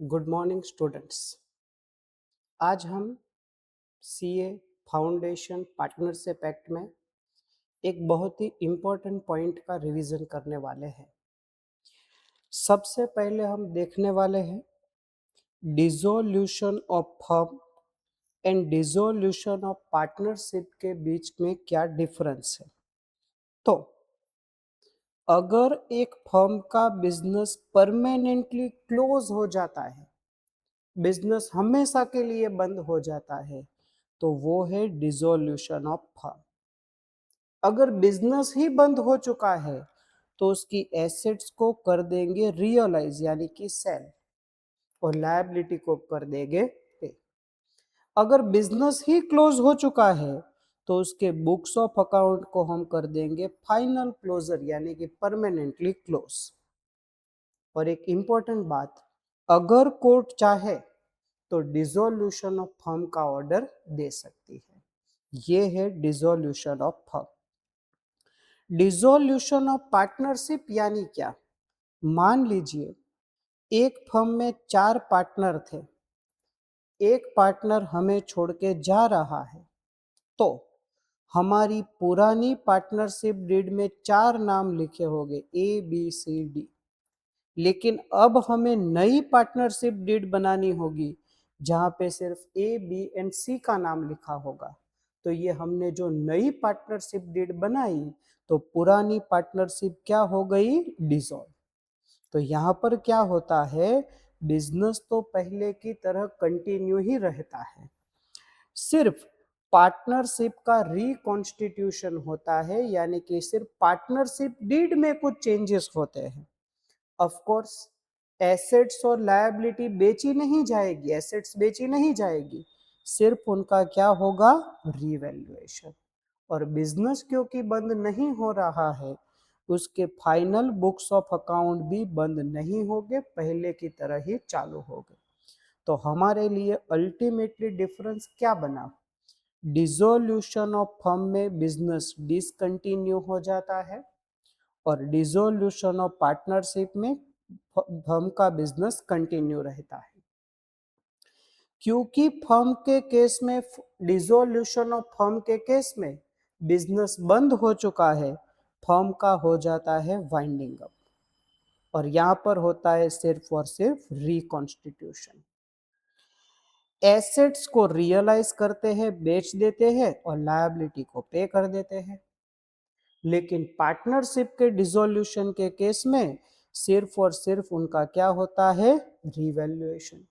Good morning students. आज हम CA foundation partnership act में एक बहुत ही इम्पोर्टेंट पॉइंट का रिवीजन करने वाले हैं। सबसे पहले हम देखने वाले हैं dissolution of firm and dissolution of partnership के बीच में क्या डिफरेंस है। तो अगर एक फर्म का बिजनेस परमानेंटली क्लोज हो जाता है, बिजनेस हमेशा के लिए बंद हो जाता है, तो वो है डिसोल्यूशन ऑफ फर्म। अगर बिजनेस ही बंद हो चुका है तो उसकी एसेट्स को कर देंगे रियलाइज यानी कि सेल, और लायबिलिटी को कर देंगे पे। अगर बिजनेस ही क्लोज हो चुका है तो उसके बुक्स ऑफ अकाउंट को हम कर देंगे फाइनल क्लोजर यानी कि परमानेंटली क्लोज। और एक इंपॉर्टेंट बात, अगर कोर्ट चाहे तो डिसोल्यूशन ऑफ फर्म का ऑर्डर दे सकती है। ये है dissolution of firm. Dissolution of partnership यानी क्या? मान लीजिए एक फर्म में 4 पार्टनर थे, एक पार्टनर हमें छोड़ के जा रहा है, तो हमारी पुरानी पार्टनरशिप डीड में 4 नाम लिखे होंगे ABCD, लेकिन अब हमें नई पार्टनरशिप डीड बनानी होगी जहां पे सिर्फ A, B एंड C का नाम लिखा होगा। तो ये हमने जो नई पार्टनरशिप डीड बनाई तो पुरानी पार्टनरशिप क्या हो गई? डिसॉल्व। तो यहाँ पर क्या होता है, बिजनेस तो पहले की तरह कंटिन्यू ही रहता है, सिर्फ पार्टनरशिप का रिकॉन्स्टिट्यूशन होता है, यानी कि सिर्फ पार्टनरशिप डीड में कुछ चेंजेस होते हैं। ऑफ कोर्स एसेट्स और लायबिलिटी बेची नहीं जाएगी, एसेट्स बेची नहीं जाएगी, सिर्फ उनका क्या होगा? रीवैल्यूएशन। और बिजनेस क्योंकि बंद नहीं हो रहा है, उसके फाइनल बुक्स ऑफ अकाउंट भी बंद नहीं होंगे, पहले की तरह ही चालू होंगे। तो हमारे लिए अल्टीमेटली डिफरेंस क्या बना? डिसोल्यूशन ऑफ फर्म में बिजनेस डिसकंटिन्यू हो जाता है और डिसोल्यूशन ऑफ पार्टनरशिप में फर्म का बिजनेस कंटिन्यू रहता है। क्योंकि फर्म के केस में, डिसोल्यूशन ऑफ फर्म के केस में बिजनेस बंद हो चुका है, फर्म का हो जाता है वाइंडिंग अप, और यहाँ पर होता है सिर्फ और सिर्फ रिकॉन्स्टिट्यूशन। एसेट्स को रियलाइज करते हैं, बेच देते हैं और लायबिलिटी को पे कर देते हैं। लेकिन पार्टनरशिप के डिसोल्यूशन के केस में सिर्फ और सिर्फ उनका क्या होता है? रिवैल्यूएशन।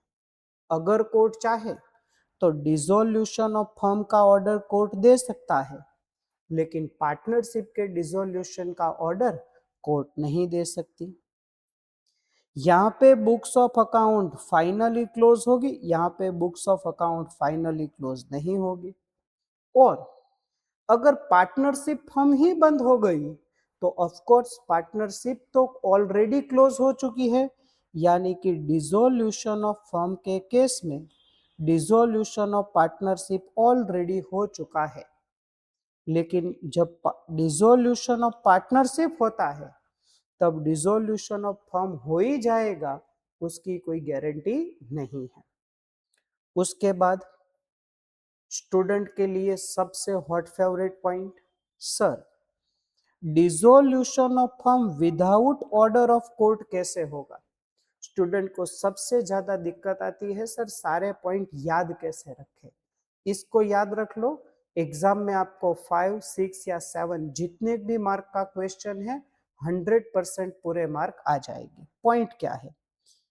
अगर कोर्ट चाहे तो डिसोल्यूशन ऑफ फर्म का ऑर्डर कोर्ट दे सकता है, लेकिन पार्टनरशिप के डिसोल्यूशन का ऑर्डर कोर्ट नहीं दे सकती। यहाँ पे books of account finally close होगी, यहाँ पे books of account finally close नहीं होगी। और अगर पार्टनरशिप फर्म ही बंद हो गई तो ऑफ कोर्स पार्टनरशिप तो ऑलरेडी क्लोज हो चुकी है, यानी कि डिसोल्यूशन ऑफ फर्म के केस में डिसोल्यूशन ऑफ पार्टनरशिप ऑलरेडी हो चुका है। लेकिन जब डिसोल्यूशन ऑफ पार्टनरशिप होता है तब डिसोल्यूशन ऑफ फर्म हो ही जाएगा, उसकी कोई गारंटी नहीं है। उसके बाद स्टूडेंट के लिए सबसे hot favourite point, sir dissolution of firm without order of court कैसे होगा? स्टूडेंट को सबसे ज्यादा दिक्कत आती है, सर सारे पॉइंट याद कैसे रखें। इसको याद रख लो, एग्जाम में आपको 5, 6 या 7 जितने भी मार्क का क्वेश्चन है 100% पूरे मार्क आ जाएंगे। पॉइंट क्या है?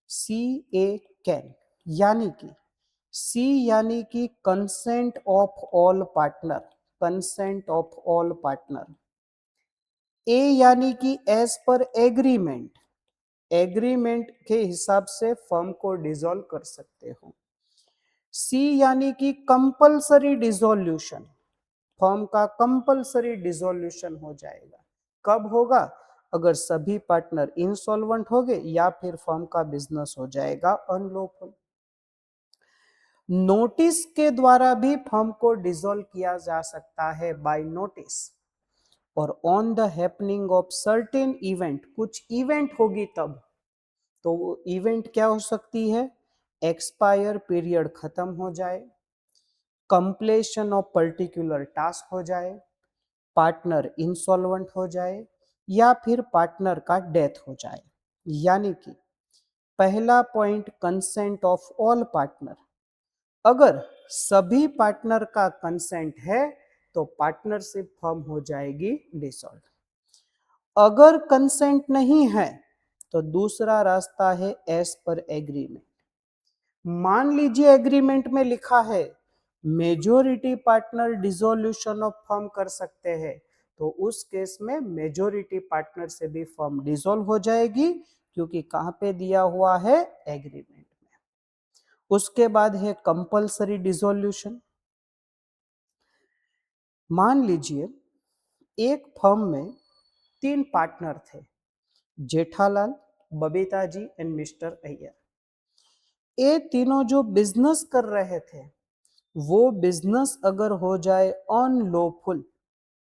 सी ए कैन, यानी कि सी यानी कि consent of all partner, consent of all partner. A यानी कि एज पर एग्रीमेंट, एग्रीमेंट के हिसाब से फर्म को डिसॉल्व कर सकते हो। सी यानी कि कंपलसरी डिसोल्यूशन, फर्म का कंपलसरी डिसोल्यूशन हो जाएगा। कब होगा? अगर सभी पार्टनर इंसॉल्वेंट हो गए या फिर फर्म का बिजनेस हो जाएगा अनलॉफुल। नोटिस के द्वारा भी फर्म को डिसॉल्व किया जा सकता है बाय नोटिस, और on the happening of certain event, कुछ इवेंट होगी तब। तो वो इवेंट क्या हो सकती है? एक्सपायर पीरियड खत्म हो जाए, कंप्लीशन ऑफ पर्टिकुलर टास्क हो जाए, पार्टनर इंसॉल्वेंट हो जाए या फिर पार्टनर का डेथ हो जाए। यानी कि पहला point consent of all partner, अगर सभी पार्टनर का कंसेंट है तो पार्टनरशिप फॉर्म हो जाएगी डिसॉल्व। अगर कंसेंट नहीं है तो दूसरा रास्ता है एज पर एग्रीमेंट। मान लीजिए एग्रीमेंट में लिखा है majority partner dissolution of firm कर सकते हैं, तो उस केस में मेजोरिटी पार्टनर से भी फर्म डिसॉल्व हो जाएगी, क्योंकि कहां पे दिया हुआ है, एग्रीमेंट में। उसके बाद है कंपल्सरी डिसोल्यूशन। मान लीजिए एक फर्म में 3 पार्टनर थे, जेठालाल, बबीता जी एंड मिस्टर अय्यर। ये तीनों जो बिजनेस कर रहे थे वो बिजनेस अगर हो जाए अनलॉफुल,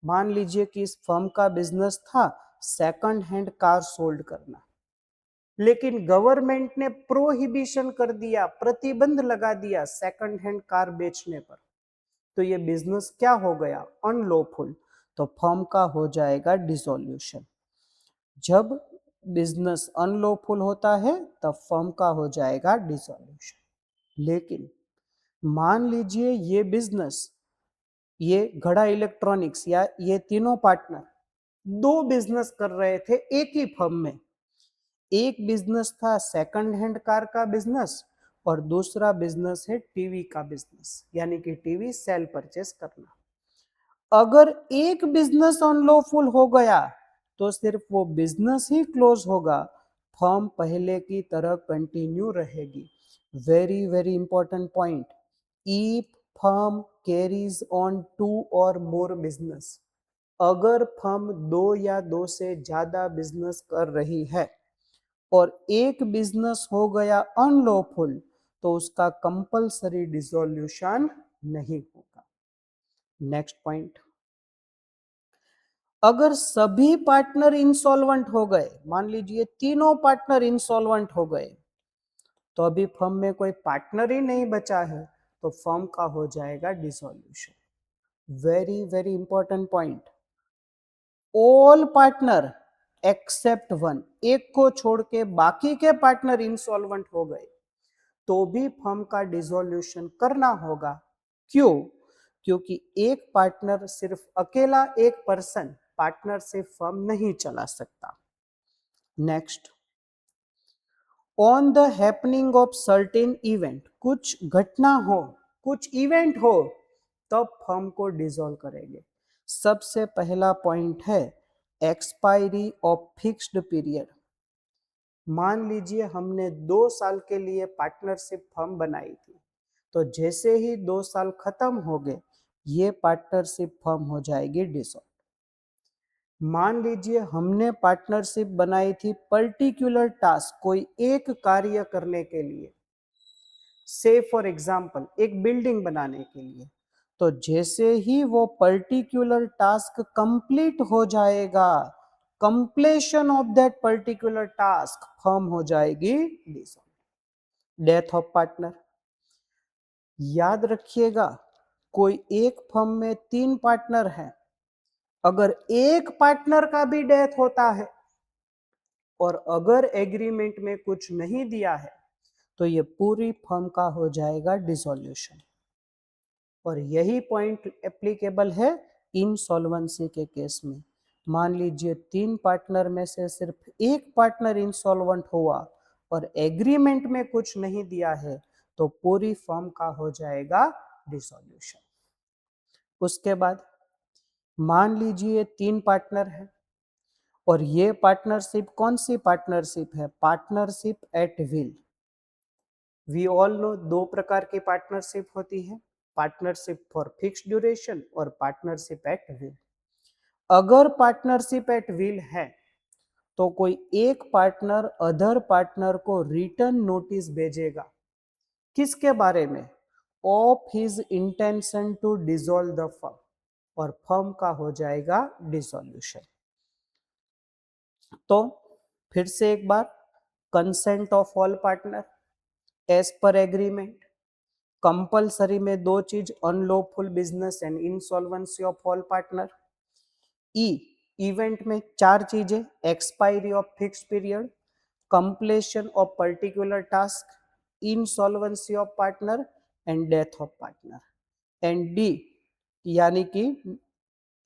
मान लीजिए कि इस फर्म का बिजनेस था सेकंड हैंड कार सोल्ड करना, लेकिन गवर्नमेंट ने प्रोहिबिशन कर दिया, प्रतिबंध लगा दिया सेकंड हैंड कार बेचने पर, तो ये बिजनेस क्या हो गया, अनलॉफुल, तो फर्म का हो जाएगा डिसोल्यूशन। जब बिजनेस अनलॉफुल होता है तब फर्म का हो जाएगा डिसोल्यूशन। लेकिन मान लीजिए ये बिजनेस, ये घड़ा इलेक्ट्रॉनिक्स या ये तीनों पार्टनर 2 बिजनेस कर रहे थे एक ही फर्म में। एक बिजनेस था सेकंड हैंड कार का बिजनेस और दूसरा बिजनेस है टीवी का बिजनेस, यानी कि टीवी सेल परचेस करना। अगर एक बिजनेस अनलॉफुल हो गया तो सिर्फ वो बिजनेस ही क्लोज होगा, फर्म पहले की तरह कंटिन्यू रहेगी। Very very important point, if firm carries on 2 और मोर बिजनेस, अगर फर्म 2 या 2 से ज्यादा बिजनेस कर रही है और एक बिजनेस हो गया अनलॉफुल, तो उसका कंपल्सरी डिसोल्यूशन नहीं होगा। नेक्स्ट पॉइंट, अगर सभी पार्टनर इंसॉल्वेंट हो गए, मान लीजिए तीनों पार्टनर इंसॉल्वेंट हो गए, तो अभी फर्म में कोई पार्टनर ही नहीं बचा है, तो फर्म का हो जाएगा dissolution. Very very important point, all partner except one, एक को छोड़ के बाकी के पार्टनर इंसॉल्वेंट हो गए तो भी फर्म का डिसॉल्यूशन करना होगा। क्यों? क्योंकि एक पार्टनर, सिर्फ अकेला एक पर्सन पार्टनर से फर्म नहीं चला सकता। Next, on the happening of certain event, कुछ घटना हो, कुछ इवेंट हो, तब फर्म को डिसॉल्व करेंगे। सबसे पहला पॉइंट है एक्सपायरी ऑफ फिक्स्ड पीरियड। मान लीजिए हमने 2 साल के लिए पार्टनरशिप फर्म बनाई थी, तो जैसे ही 2 साल खत्म हो गए ये पार्टनरशिप फर्म हो जाएगी डिसॉल्व। मान लीजिए हमने पार्टनरशिप बनाई थी पर्टिकुलर टास्क, कोई एक कार्य करने के लिए, से फॉर एग्जांपल एक बिल्डिंग बनाने के लिए, तो जैसे ही वो पर्टिकुलर टास्क कंप्लीट हो जाएगा, completion of that particular task firm हो जाएगी डिसॉल्व। डेथ ऑफ पार्टनर, याद रखिएगा कोई एक फर्म में 3 पार्टनर हैं, अगर एक पार्टनर का भी डेथ होता है और अगर एग्रीमेंट में कुछ नहीं दिया है तो ये पूरी फर्म का हो जाएगा डिसॉल्यूशन। और यही पॉइंट एप्लीकेबल है इंसॉल्वेंसी के केस में। मान लीजिए 3 पार्टनर में से सिर्फ एक पार्टनर इंसॉल्वेंट हुआ और एग्रीमेंट में कुछ नहीं दिया है तो पूरी फर्म का हो जाएगा डिसॉल्यूशन। उसके बाद मान लीजिए 3 पार्टनर है और ये पार्टनरशिप कौन सी पार्टनरशिप है, partnership at will. We all know 2 प्रकार की पार्टनरशिप होती है, पार्टनरशिप फॉर फिक्स्ड ड्यूरेशन और पार्टनरशिप एट विल। अगर पार्टनरशिप एट विल है तो कोई एक पार्टनर अदर पार्टनर को रिटर्न नोटिस भेजेगा, किसके बारे में, of his intention to dissolve the firm, और फर्म का हो जाएगा डिसॉल्यूशन। तो फिर से एक बार, consent of all partner, as per agreement. Compulsory में दो चीज, unlawful business and insolvency of all partner. E event में चार चीजें, expiry of fix period, completion of particular task, insolvency of partner and death of partner. And D यानी कि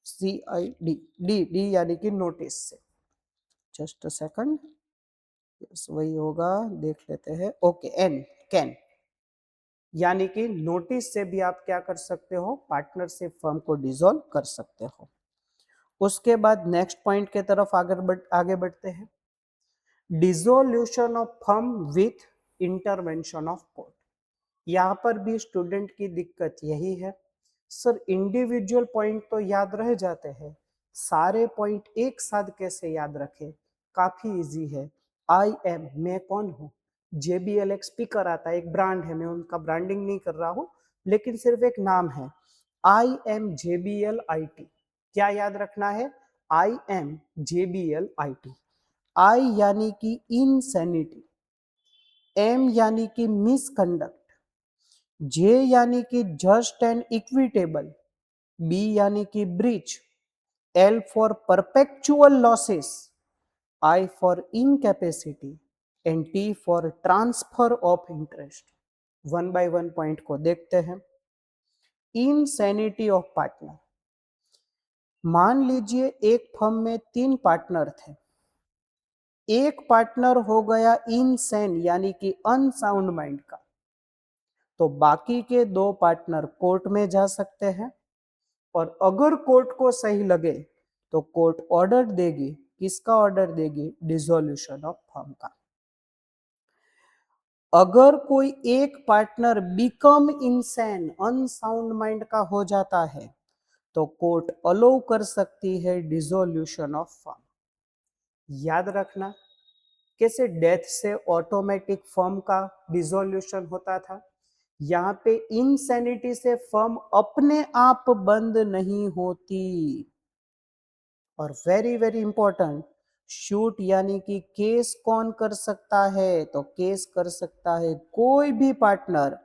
CID, D यानी कि नोटिस से। जस्ट अ सेकंड, यस वही होगा, देख लेते हैं। ओके, एन कैन यानी कि नोटिस से भी आप क्या कर सकते हो, पार्टनरशिप फर्म को डिसॉल्व कर सकते हो। उसके बाद नेक्स्ट पॉइंट के तरफ आगे बढ़ते हैं। Dissolution of firm with intervention of court. यहाँ पर भी स्टूडेंट की दिक्कत यही है, सर इंडिविजुअल पॉइंट तो याद रह जाते हैं, सारे पॉइंट एक साथ कैसे याद रखें? काफी इजी है। आई एम, मैं कौन हूँ? JBL एक स्पीकर आता है, एक ब्रांड है, मैं उनका ब्रांडिंग नहीं कर रहा हूँ, लेकिन सिर्फ एक नाम है। आई एम JBL IT, क्या याद रखना है? I am JBL IT। आई यानी कि इनसैनिटी, एम यानी कि मिसकंडक्ट, जे यानी कि जस्ट एंड इक्विटेबल, बी यानी कि breach, L for perpetual losses, I for incapacity and T for transfer of interest. One by one point को देखते हैं। इनसैनिटी ऑफ पार्टनर, मान लीजिए एक फर्म में 3 पार्टनर थे, एक पार्टनर हो गया इनसैन यानी कि अनसाउंड माइंड का, तो बाकी के 2 पार्टनर कोर्ट में जा सकते हैं, और अगर कोर्ट को सही लगे तो कोर्ट ऑर्डर देगी, किसका ऑर्डर देगी? डिसोल्यूशन ऑफ फर्म का। अगर कोई एक पार्टनर बिकम इनसैन, अनसाउंड माइंड का हो जाता है, तो कोर्ट अलो कर सकती है डिसोल्यूशन ऑफ फर्म। याद रखना, कैसे डेथ से ऑटोमेटिक फर्म का डिसोल्यूशन होता था, यहाँ पे इनसैनिटी से फर्म अपने आप बंद नहीं होती। और वेरी वेरी इंपॉर्टेंट, शूट यानी कि केस कौन कर सकता है? तो केस कर सकता है कोई भी partner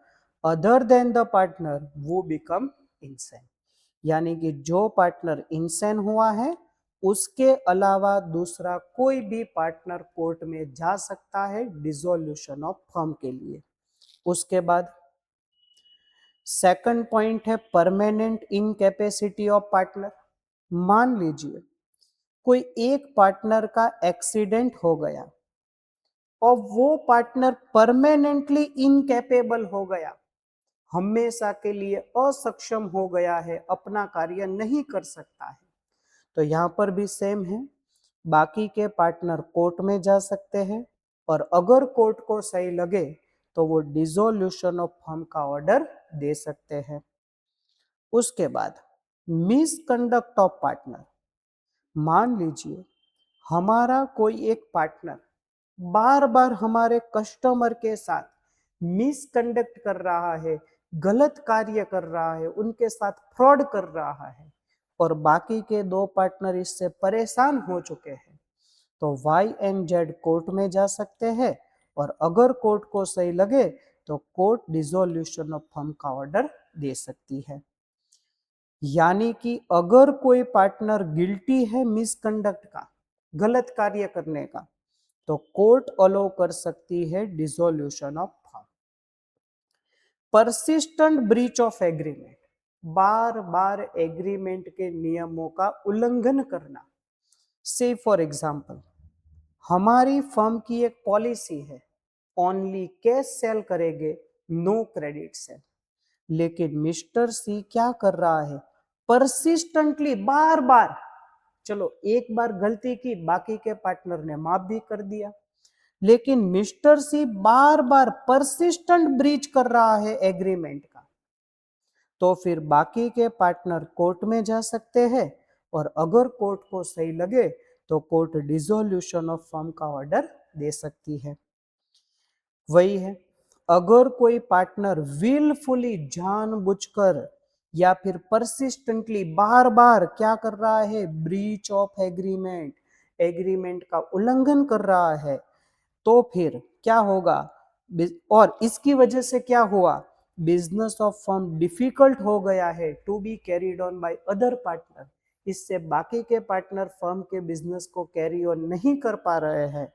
other than the partner वो बिकम इनसैन, यानी कि जो पार्टनर इनसैन हुआ है उसके अलावा दूसरा कोई भी पार्टनर कोर्ट में जा सकता है डिसोल्यूशन ऑफ फर्म के लिए। उसके बाद सेकंड पॉइंट है परमानेंट इनकैपेसिटी ऑफ पार्टनर। मान लीजिए कोई एक पार्टनर का एक्सीडेंट हो गया और वो पार्टनर परमानेंटली इनकैपेबल हो गया, हमेशा के लिए असक्षम हो गया है, अपना कार्य नहीं कर सकता है, तो यहां पर भी सेम है, बाकी के पार्टनर कोर्ट में जा सकते हैं, और अगर कोर्ट को सही लगे तो वो डिसोल्यूशन ऑफ फर्म का ऑर्डर दे सकते हैं। उसके बाद मिसकंडक्ट ऑफ पार्टनर, मान लीजिए हमारा कोई एक पार्टनर बार बार हमारे कस्टमर के साथ मिसकंडक्ट कर रहा है, गलत कार्य कर रहा है, उनके साथ फ्रॉड कर रहा है, और बाकी के 2 पार्टनर इससे परेशान हो चुके हैं, तो वाई एंड जेड कोर्ट में जा सकते हैं, और अगर कोर्ट को सही लगे तो कोर्ट डिसोल्यूशन ऑफ फर्म का ऑर्डर दे सकती है। यानी कि अगर कोई पार्टनर गिल्टी है मिसकंडक्ट का, गलत कार्य करने का, तो कोर्ट अलो कर सकती है dissolution of firm. Persistent breach of agreement, bar bar agreement के नियमों का उल्लंघन करना। से फॉर एग्जांपल, हमारी फर्म की एक पॉलिसी है, ओनली कैश सेल करेंगे, नो क्रेडिट सेल, लेकिन मिस्टर सी क्या कर रहा है? परसिस्टेंटली बार बार, चलो एक बार गलती की, बाकी के पार्टनर ने माफ भी कर दिया, लेकिन मिस्टर सी बार बार परसिस्टेंट ब्रीच कर रहा है एग्रीमेंट का, तो फिर बाकी के पार्टनर कोर्ट में जा सकते हैं, और अगर कोर्ट को सही लगे तो कोर्ट डिसोल्यूशन ऑफ फर्म का ऑर्डर दे सकती है। वही है, अगर कोई पार्टनर विलफुली जानबूझकर या फिर परसिस्टेंटली बार बार क्या कर रहा है? ब्रीच ऑफ एग्रीमेंट, एग्रीमेंट का उल्लंघन कर रहा है, तो फिर क्या होगा? और इसकी वजह से क्या हुआ, बिजनेस ऑफ फर्म डिफिकल्ट हो गया है to be carried on by other partner. इससे बाकी के पार्टनर फर्म के बिजनेस को कैरी ऑन नहीं कर पा रहे हैं,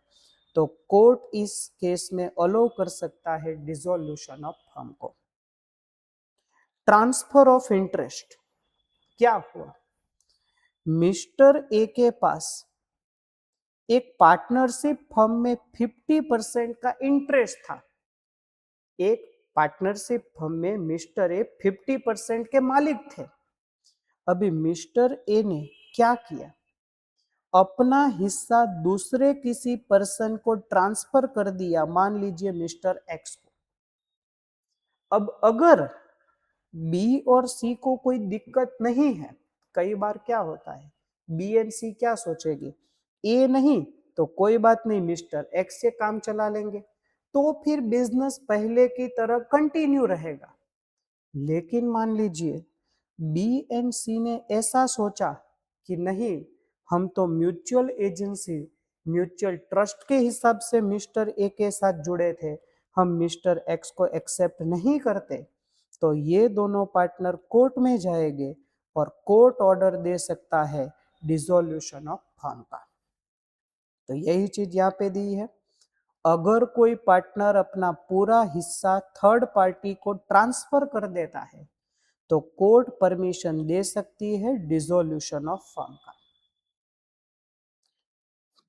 तो कोर्ट इस केस में अलो कर सकता है डिसोल्यूशन ऑफ फर्म को। ट्रांसफर ऑफ इंटरेस्ट क्या हुआ, मिस्टर ए के पास एक पार्टनरशिप फर्म में 50% का इंटरेस्ट था। एक पार्टनरशिप फर्म में मिस्टर ए 50% के मालिक थे। अभी मिस्टर ए ने क्या किया, अपना हिस्सा दूसरे किसी पर्सन को ट्रांसफर कर दिया, मान लीजिए मिस्टर एक्स को। अब अगर बी और सी को कोई दिक्कत नहीं है, कई बार क्या होता है बी एंड सी क्या सोचेगी, ए नहीं तो कोई बात नहीं मिस्टर एक्स से काम चला लेंगे, तो फिर बिजनेस पहले की तरह कंटिन्यू रहेगा। लेकिन मान लीजिए बी एंड सी ने ऐसा सोचा कि नहीं, हम तो म्यूचुअल एजेंसी, म्यूचुअल ट्रस्ट के हिसाब से मिस्टर ए के साथ जुड़े थे, हम मिस्टर एक्स को एक्सेप्ट नहीं करते, तो ये दोनों पार्टनर कोर्ट में जाएंगे और कोर्ट ऑर्डर दे सकता है डिसोल्यूशन ऑफ फर्म का। तो यही चीज यहाँ पे दी है, अगर कोई पार्टनर अपना पूरा हिस्सा थर्ड पार्टी को ट्रांसफर कर देता है तो कोर्ट परमिशन दे सकती है डिसोल्यूशन ऑफ फर्म का।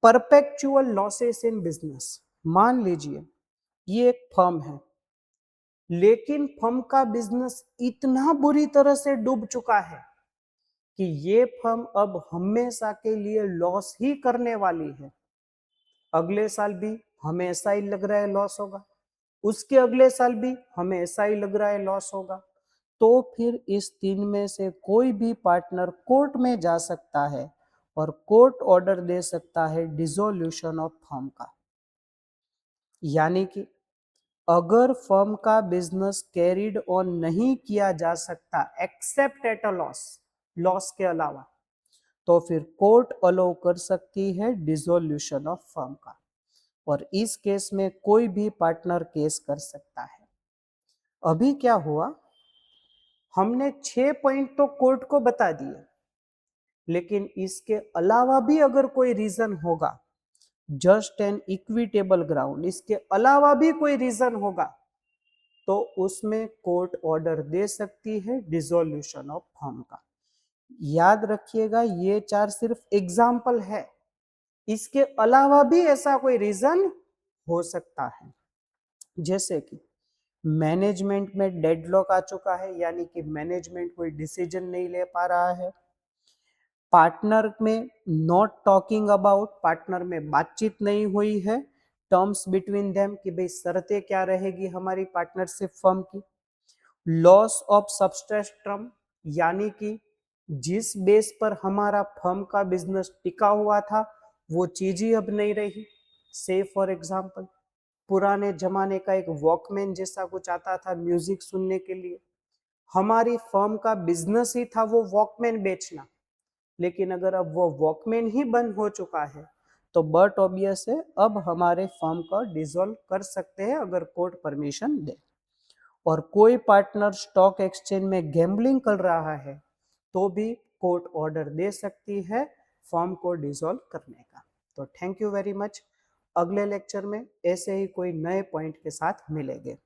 परपेचुअल लॉसेस इन बिजनेस, मान लीजिए ये एक फर्म है, लेकिन फर्म का बिजनेस इतना बुरी तरह से डूब चुका है कि ये फर्म अब हमेशा के लिए लॉस ही करने वाली है। अगले साल भी हमें ऐसा ही लग रहा है लॉस होगा, उसके अगले साल भी हमें ऐसा ही लग रहा है लॉस होगा, तो फिर इस तीन में से कोई भी पार्टनर कोर्ट में जा सकता है और कोर्ट ऑर्डर दे सकता है डिसोल्यूशन ऑफ फर्म का। यानी कि अगर फर्म का बिजनेस कैरिड ऑन नहीं किया जा सकता accept at a loss, loss के अलावा, तो फिर कोर्ट अलाउ कर सकती है डिसोल्यूशन ऑफ फर्म का, और इस केस में कोई भी पार्टनर केस कर सकता है। अभी क्या हुआ, हमने 6 पॉइंट तो कोर्ट को बता दिए, लेकिन इसके अलावा भी अगर कोई रीजन होगा, जस्ट एन इक्विटेबल ग्राउंड, इसके अलावा भी कोई रीजन होगा, तो उसमें कोर्ट ऑर्डर दे सकती है डिसोल्यूशन ऑफ फर्म का। याद रखिएगा ये चार सिर्फ एग्जाम्पल है, इसके अलावा भी ऐसा कोई रीजन हो सकता है, जैसे कि मैनेजमेंट में डेडलॉक आ चुका है, यानी कि मैनेजमेंट कोई डिसीजन नहीं ले पा रहा है, पार्टनर में नॉट टॉकिंग अबाउट, पार्टनर में बातचीत नहीं हुई है टर्म्स बिटवीन देम कि भाई शर्तें क्या रहेगी हमारी पार्टनरशिप फर्म की, लॉस ऑफ सब्सटेंस टर्म, यानी कि जिस बेस पर हमारा फर्म का बिजनेस टिका हुआ था वो चीज ही अब नहीं रही। से फॉर एग्जांपल पुराने जमाने का एक वॉकमैन जैसा कुछ आता था म्यूजिक सुनने के लिए, हमारी फर्म का बिजनेस ही था वो वॉकमैन बेचना, लेकिन अगर अब वो वॉकमैन ही बंद हो चुका है तो बट ऑब्वियस है अब हमारे फर्म का डिसॉल्व कर सकते हैं अगर कोर्ट परमिशन दे। और कोई पार्टनर स्टॉक एक्सचेंज में गैम्बलिंग कर रहा है तो भी कोर्ट ऑर्डर दे सकती है फर्म को डिसॉल्व करने का। तो थैंक यू वेरी मच, अगले लेक्चर में ऐसे ही कोई नए पॉइंट के साथ मिलेंगे।